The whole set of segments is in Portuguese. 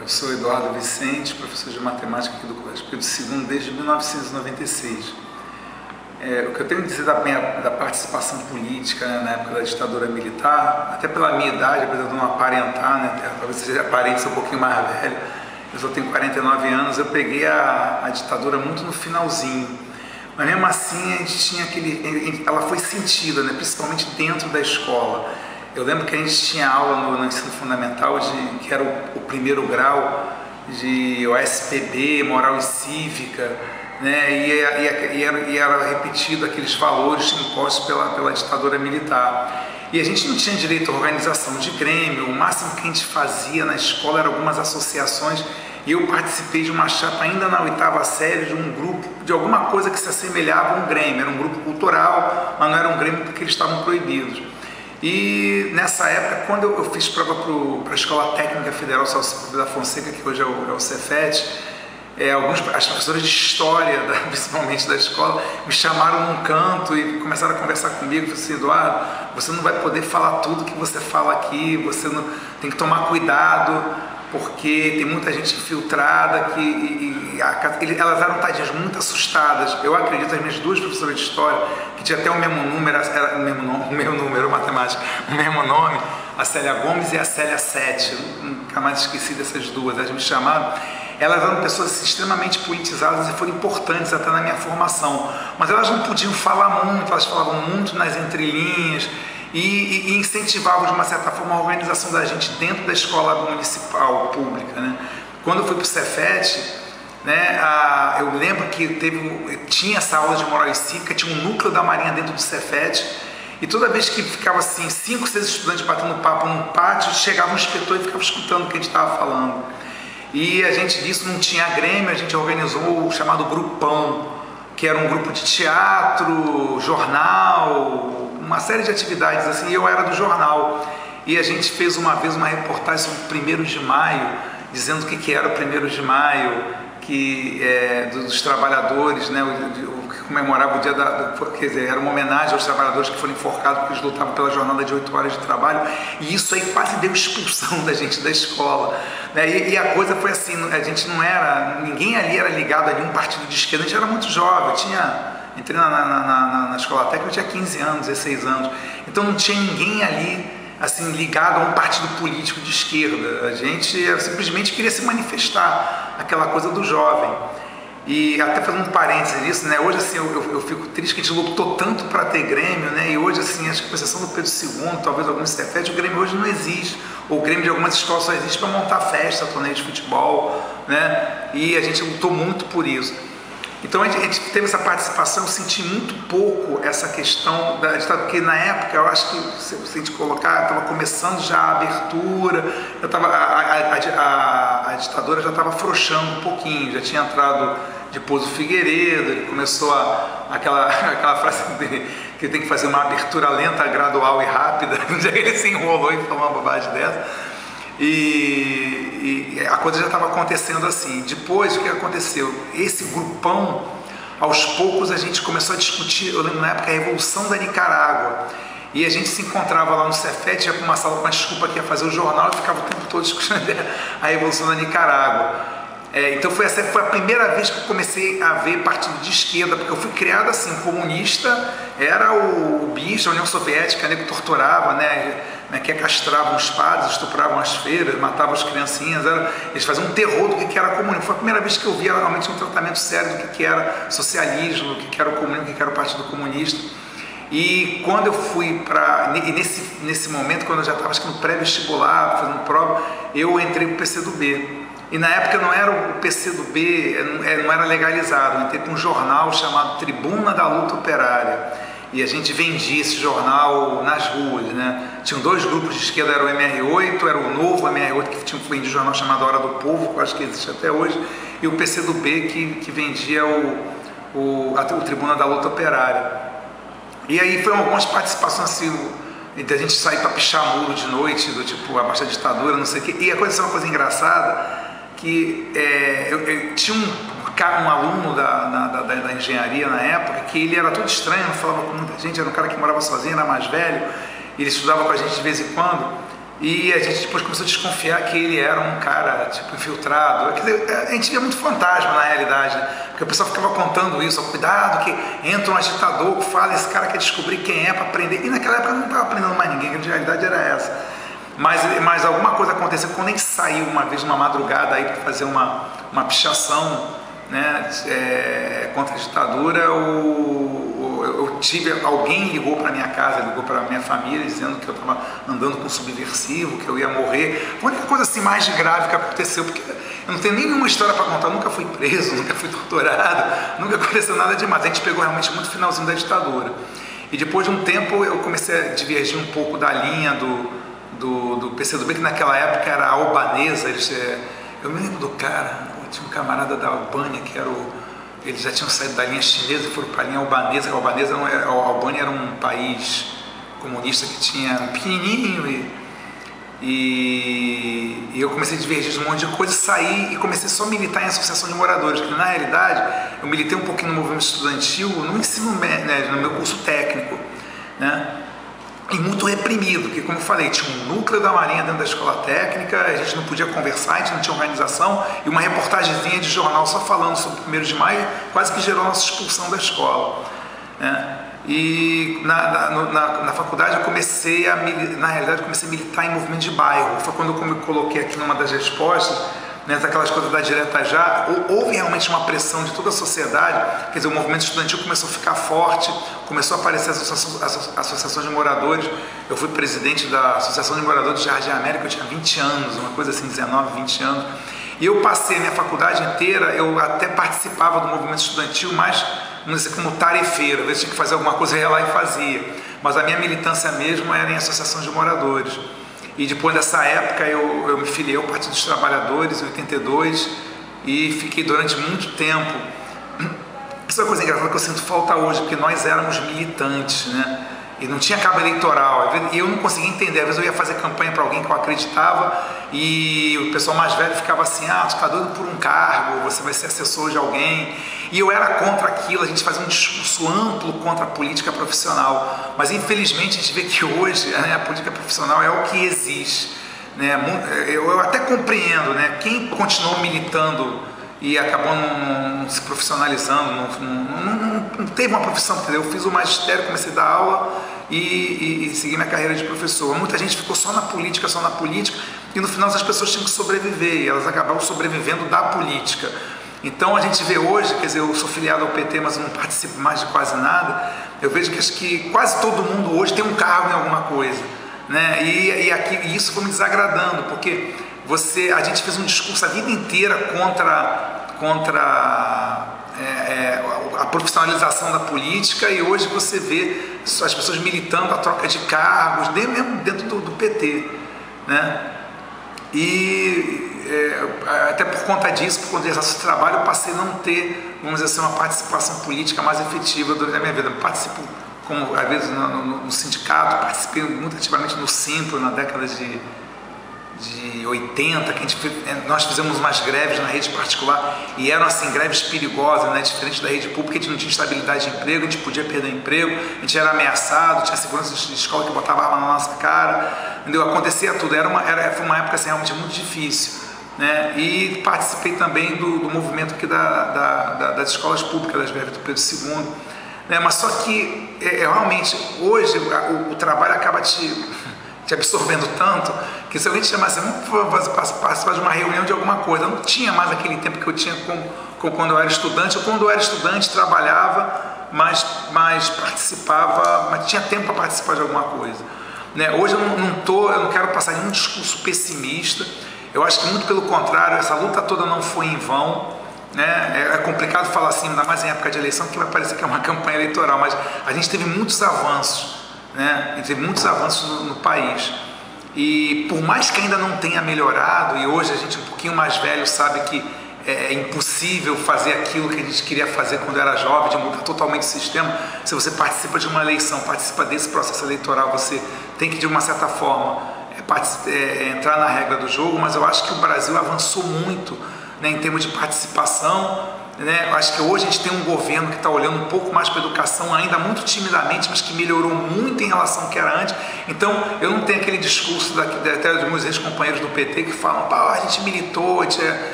Eu sou Eduardo Vicente, professor de matemática aqui do Colégio Pedro II desde 1996. O que eu tenho a dizer da participação política, né, na época da ditadura militar, até pela minha idade, apesar de não aparentar, né, talvez seja aparente ser um pouquinho mais velho, eu só tenho 49 anos, eu peguei a ditadura muito no finalzinho. Mas mesmo assim a gente tinha ela foi sentida, né, principalmente dentro da escola. Eu lembro que a gente tinha aula no ensino fundamental, que era o primeiro grau de OSPB, moral e cívica, né? E era repetido aqueles valores impostos pela ditadura militar. E a gente não tinha direito à organização de grêmio, o máximo que a gente fazia na escola eram algumas associações. E eu participei de uma chapa ainda na 8ª série de um grupo, de alguma coisa que se assemelhava a um grêmio. Era um grupo cultural, mas não era um grêmio porque eles estavam proibidos. E nessa época, quando eu fiz prova para a Escola Técnica Federal Celso da Fonseca, que hoje é o Cefet, as professoras de história, principalmente da escola, me chamaram num canto e começaram a conversar comigo. Falaram assim: Eduardo, você não vai poder falar tudo que você fala aqui, você não, tem que tomar cuidado, porque tem muita gente infiltrada, elas eram tadinhas, muito assustadas. Eu acredito, as minhas duas professoras de história, que tinha até o mesmo número, o mesmo número, matemática, o mesmo nome, a Célia Gomes e a Célia Sete, nunca mais esqueci dessas duas, elas me chamaram. Elas eram pessoas extremamente politizadas e foram importantes até na minha formação, mas elas não podiam falar muito, elas falavam muito nas entrelinhas, e incentivavam de uma certa forma a organização da gente dentro da escola municipal pública, né? Quando eu fui para o Cefet, né, eu lembro que tinha essa aula de moral e cívica, tinha um núcleo da Marinha dentro do Cefet, e toda vez que ficava assim 5, 6 estudantes batendo papo num pátio, chegava um inspetor e ficava escutando o que a gente estava falando. E a gente disso não tinha grêmio, a gente organizou o chamado Grupão, que era um grupo de teatro, jornal, uma série de atividades assim. Eu era do jornal e a gente fez uma vez uma reportagem sobre o 1º de maio, dizendo o que era o 1º de maio, dos trabalhadores, né, que comemorava o dia quer dizer, era uma homenagem aos trabalhadores que foram enforcados porque eles lutavam pela jornada de 8 horas de trabalho, e isso aí quase deu expulsão da gente da escola, né? E a coisa foi assim, a gente não era, ninguém ali era ligado a nenhum partido de esquerda, a gente era muito jovem, entrei na escola técnica, eu tinha 15 anos, 16 anos, então não tinha ninguém ali assim, ligado a um partido político de esquerda. A gente simplesmente queria se manifestar, aquela coisa do jovem. E até fazendo um parênteses nisso, né? Hoje assim, eu fico triste que a gente lutou tanto para ter Grêmio, né? E hoje assim, acho que com exceção do Pedro II, talvez alguns Cefet, o Grêmio hoje não existe. O Grêmio de algumas escolas só existe para montar festa, torneio de futebol, né? E a gente lutou muito por isso. Então a gente teve essa participação, eu senti muito pouco essa questão da ditadura, porque na época eu acho que, se a gente colocar, estava começando já a abertura, a ditadura já estava afrouxando um pouquinho, já tinha entrado depois o Figueiredo, ele começou aquela frase dele, que tem que fazer uma abertura lenta, gradual e rápida, onde ele se enrolou e falou uma bobagem dessa. E a coisa já estava acontecendo assim. Depois, o que aconteceu? Esse grupão, aos poucos a gente começou a discutir, eu lembro na época, a Revolução da Nicarágua, e a gente se encontrava lá no Cefet, ia para uma sala com a desculpa que ia fazer o jornal, e ficava o tempo todo discutindo a Revolução da Nicarágua. Então foi a primeira vez que eu comecei a ver partido de esquerda, porque eu fui criado assim, comunista era o bicho, a União Soviética, né, que torturava, né, que castravam os padres, estupravam as freiras, matavam as criancinhas, eles faziam um terror do que era comunismo. Foi a primeira vez que eu via realmente um tratamento sério do que era socialismo, do que era o comunismo, do que era o Partido Comunista. E quando eu fui nesse momento, quando eu já estava no pré-vestibular, fazendo prova, eu entrei para o PCdoB. E na época não era o PCdoB, não era legalizado, eu entrei para um jornal chamado Tribuna da Luta Operária. E a gente vendia esse jornal nas ruas, né? Tinham 2 grupos de esquerda, era o MR8, era o novo MR8, que vendia um jornal chamado Hora do Povo, que eu acho que existe até hoje, e o PCdoB, que vendia o Tribuna da Luta Operária. E aí foram algumas participações assim, da gente sair para pichar muro de noite, do tipo, abaixo da ditadura, não sei o quê. E aconteceu uma coisa engraçada, que eu tinha um aluno da engenharia na época, que ele era todo estranho, não falava com muita gente, era um cara que morava sozinho, era mais velho, ele estudava com a gente de vez em quando, E a gente depois começou a desconfiar que ele era um cara, tipo, infiltrado. Quer dizer, a gente via muito fantasma na realidade, né? Porque o pessoal ficava contando isso, ó, cuidado que entra um agitador, fala, esse cara quer descobrir quem é para prender. E naquela época não estava prendendo mais ninguém, a realidade era essa. Mas alguma coisa aconteceu quando a gente saiu uma vez numa madrugada aí para fazer uma pichação, né, contra a ditadura. Alguém ligou para minha casa, ligou para minha família dizendo que eu estava andando com um subversivo, que eu ia morrer. Foi a única coisa assim mais grave que aconteceu, porque eu não tenho nenhuma história para contar, eu nunca fui preso, nunca fui torturado, nunca aconteceu nada demais. A gente pegou realmente muito finalzinho da ditadura. E depois de um tempo eu comecei a divergir um pouco da linha do PCdoB, que naquela época era a albanesa. Eu me lembro do cara, tinha um camarada da Albânia que era eles já tinham saído da linha chinesa e foram para a linha albanesa. A Albânia era um país comunista que tinha um pequenininho, e eu comecei a divergir de um monte de coisa, saí e comecei só a militar em associação de moradores, porque na realidade eu militei um pouquinho no movimento estudantil, no ensino médio, né, no meu curso técnico, né? E muito reprimido, porque, como eu falei, tinha um núcleo da Marinha dentro da escola técnica, a gente não podia conversar, a gente não tinha organização, e uma reportagemzinha de jornal só falando sobre o 1º de maio quase que gerou a nossa expulsão da escola, né? E na faculdade eu comecei a militar em movimento de bairro. Foi quando eu me coloquei aqui numa das respostas, né, daquelas coisas da direta já, houve realmente uma pressão de toda a sociedade. Quer dizer, o movimento estudantil começou a ficar forte, começou a aparecer as associações de moradores. Eu fui presidente da Associação de Moradores de Jardim América, eu tinha 20 anos, uma coisa assim, 19, 20 anos. E eu passei a minha faculdade inteira, eu até participava do movimento estudantil, mas, vamos dizer, como tarefeiro. Às vezes tinha que fazer alguma coisa, eu ia lá e fazia. Mas a minha militância mesmo era em associações de moradores. E depois dessa época eu me filiei ao Partido dos Trabalhadores, em 82, e fiquei durante muito tempo. Isso é uma coisa engraçada que eu sinto falta hoje, porque nós éramos militantes, né? E não tinha cabo eleitoral, e eu não conseguia entender. Às vezes eu ia fazer campanha para alguém que eu acreditava, e o pessoal mais velho ficava assim: ah, tu está doido por um cargo, você vai ser assessor de alguém. E eu era contra aquilo, a gente fazia um discurso amplo contra a política profissional. Mas infelizmente a gente vê que hoje, né, a política profissional é o que existe, né? Eu até compreendo, né, quem continuou militando e acabou não se profissionalizando, não teve uma profissão. Eu fiz o magistério, comecei a dar aula e segui minha carreira de professor. Muita gente ficou só na política, e no final as pessoas tinham que sobreviver, e elas acabaram sobrevivendo da política. Então a gente vê hoje, quer dizer, eu sou filiado ao PT, mas eu não participo mais de quase nada. Eu vejo que quase todo mundo hoje tem um cargo em alguma coisa, né? E isso foi me desagradando, porque a gente fez um discurso a vida inteira contra a profissionalização da política, e hoje você vê as pessoas militando a troca de cargos, mesmo dentro do PT, né? Até por conta disso, por conta desse trabalho, eu passei a não ter, vamos dizer assim, uma participação política mais efetiva durante a minha vida. Eu participo, como às vezes no sindicato, participei muito ativamente no Simpro na década de 80, nós fizemos umas greves na rede particular, e eram assim, greves perigosas, né? Diferente da rede pública, a gente não tinha estabilidade de emprego, a gente podia perder o emprego, a gente era ameaçado, tinha segurança de escola que botava arma na nossa cara, entendeu? Acontecia tudo, foi uma época assim, realmente muito difícil, né? E participei também do movimento aqui das escolas públicas, das greves do Pedro II, né? Mas só que realmente hoje o trabalho acaba te absorvendo tanto, que se alguém te chamasse, vamos participar de uma reunião de alguma coisa, eu não tinha mais aquele tempo que eu tinha quando eu era estudante. Quando eu era estudante, trabalhava, mas participava, mas tinha tempo para participar de alguma coisa, né? Hoje eu não quero passar nenhum discurso pessimista. Eu acho que muito pelo contrário, essa luta toda não foi em vão, né? É complicado falar assim, ainda mais em época de eleição, que vai parecer que é uma campanha eleitoral, mas a gente teve muitos avanços, né? Teve muitos avanços no país, e por mais que ainda não tenha melhorado, e hoje a gente um pouquinho mais velho sabe que é impossível fazer aquilo que a gente queria fazer quando era jovem, de mudar totalmente o sistema. Se você participa de uma eleição, participa desse processo eleitoral, você tem que de uma certa forma entrar na regra do jogo. Mas eu acho que o Brasil avançou muito, né, em termos de participação, né? Acho que hoje a gente tem um governo que está olhando um pouco mais para a educação, ainda muito timidamente, mas que melhorou muito em relação ao que era antes. Então, eu não tenho aquele discurso até dos meus ex-companheiros do PT que falam, pá, a gente militou, a gente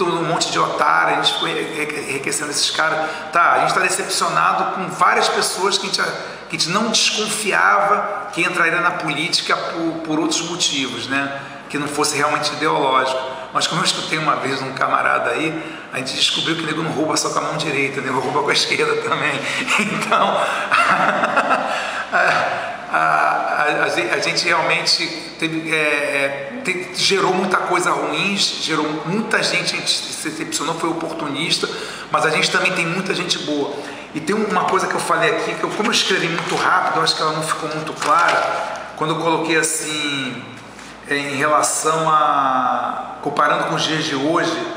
um monte de otário, a gente ficou enriquecendo esses caras. Tá, a gente está decepcionado com várias pessoas que a gente não desconfiava que entraria na política por outros motivos, né? Que não fosse realmente ideológico. Mas como eu escutei uma vez um camarada aí, a gente descobriu que o nego não rouba só com a mão direita, o nego rouba com a esquerda também. Então, a gente realmente gerou muita coisa ruim, gerou muita gente, a gente se decepcionou, foi oportunista, mas a gente também tem muita gente boa. E tem uma coisa que eu falei aqui, que como eu escrevi muito rápido, eu acho que ela não ficou muito clara, quando eu coloquei assim, em relação a, comparando com os dias de hoje,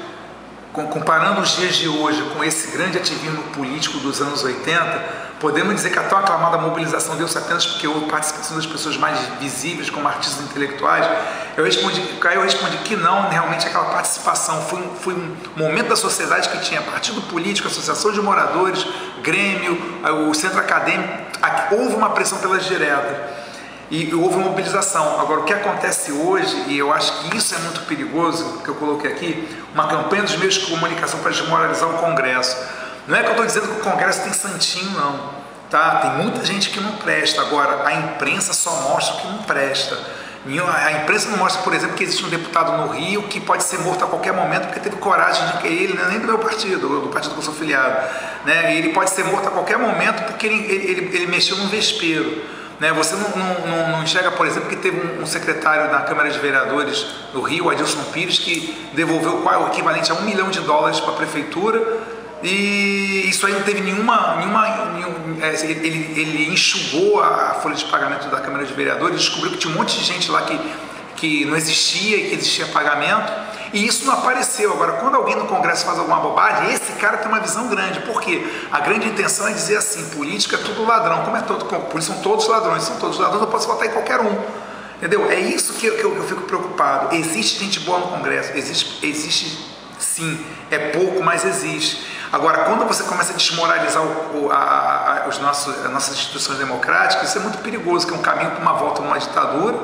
comparando os dias de hoje com esse grande ativismo político dos anos 80, podemos dizer que a tão aclamada mobilização deu-se apenas porque houve participação das pessoas mais visíveis, como artistas intelectuais. Eu respondi que não, realmente aquela participação foi um momento da sociedade que tinha partido político, associação de moradores, Grêmio, o centro acadêmico, houve uma pressão pelas diretas. E houve uma mobilização. Agora, o que acontece hoje, e eu acho que isso é muito perigoso, que eu coloquei aqui, uma campanha dos meios de comunicação para desmoralizar o Congresso. Não é que eu estou dizendo que o Congresso tem santinho, não. Tá? Tem muita gente que não presta. Agora, a imprensa só mostra o que não presta. A imprensa não mostra, por exemplo, que existe um deputado no Rio que pode ser morto a qualquer momento porque teve coragem de ele, não é nem do meu partido, do partido que eu sou filiado. Né? Ele pode ser morto a qualquer momento porque ele mexeu num vespeiro. Você não enxerga, por exemplo, que teve um secretário da Câmara de Vereadores do Rio, Adilson Pires, que devolveu o equivalente a $1 milhão para a prefeitura, e isso aí não teve ele enxugou a folha de pagamento da Câmara de Vereadores, descobriu que tinha um monte de gente lá que não existia e que existia pagamento, e isso não apareceu. Agora, quando alguém no Congresso faz alguma bobagem, esse cara tem uma visão grande. Por quê? A grande intenção é dizer assim, política é tudo ladrão. Como é todo, por isso são todos ladrões, eu posso votar em qualquer um. Entendeu? É isso que eu fico preocupado. Existe gente boa no Congresso, existe sim, é pouco, mas existe. Agora, quando você começa a desmoralizar as nossas instituições democráticas, isso é muito perigoso, que é um caminho para uma volta a uma ditadura,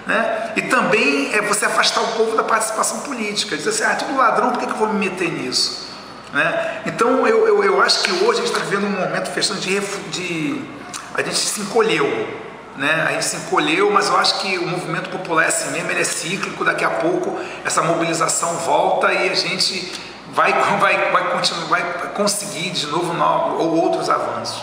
né? E também é você afastar o povo da participação política, dizer assim, tudo ladrão, por que eu vou me meter nisso? Né? Então eu acho que hoje a gente está vivendo um momento fechando a gente se encolheu, né? A gente se encolheu, mas eu acho que o movimento popular é assim mesmo, ele é cíclico, daqui a pouco essa mobilização volta e a gente vai conseguir de novo ou outros avanços.